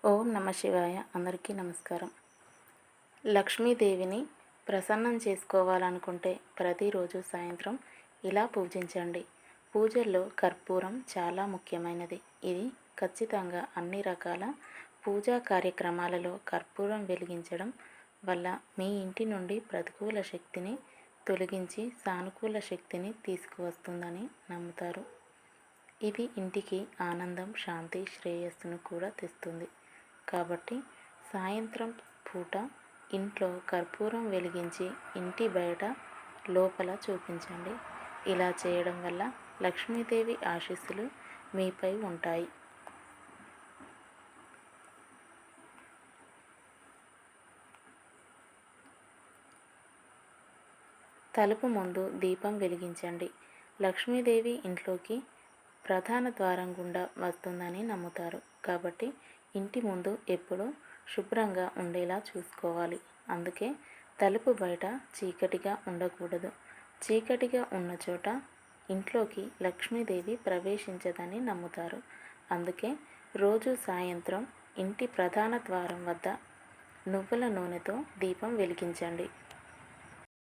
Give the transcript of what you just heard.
ఓం నమ శివాయ. అందరికీ నమస్కారం. లక్ష్మీదేవిని ప్రసన్నం చేసుకోవాలనుకుంటే ప్రతిరోజు సాయంత్రం ఇలా పూజించండి. పూజల్లో కర్పూరం చాలా ముఖ్యమైనది. ఇది ఖచ్చితంగా అన్ని రకాల పూజా కార్యక్రమాలలో కర్పూరం వెలిగించడం వల్ల మీ ఇంటి నుండి ప్రతికూల శక్తిని తొలగించి సానుకూల శక్తిని తీసుకువస్తుందని నమ్ముతారు. ఇది ఇంటికి ఆనందం, శాంతి, శ్రేయస్సును కూడా తెస్తుంది. కాబట్టి సాయంత్రం పూట ఇంట్లో కర్పూరం వెలిగించి ఇంటి బయట, లోపల చూపించండి. ఇలా చేయడం వల్ల లక్ష్మీదేవి ఆశీస్సులు మీపై ఉంటాయి. తలుపు ముందు దీపం వెలిగించండి. లక్ష్మీదేవి ఇంట్లోకి ప్రధాన ద్వారం గుండా వస్తుందని నమ్ముతారు. కాబట్టి ఇంటి ముందు ఎప్పుడూ శుభ్రంగా ఉండేలా చూసుకోవాలి. అందుకే తలుపు బయట చీకటిగా ఉండకూడదు. చీకటిగా ఉన్న చోట ఇంట్లోకి లక్ష్మీదేవి ప్రవేశించదని నమ్ముతారు. అందుకే రోజు సాయంత్రం ఇంటి ప్రధాన ద్వారం వద్ద నువ్వుల నూనెతో దీపం వెలిగించండి.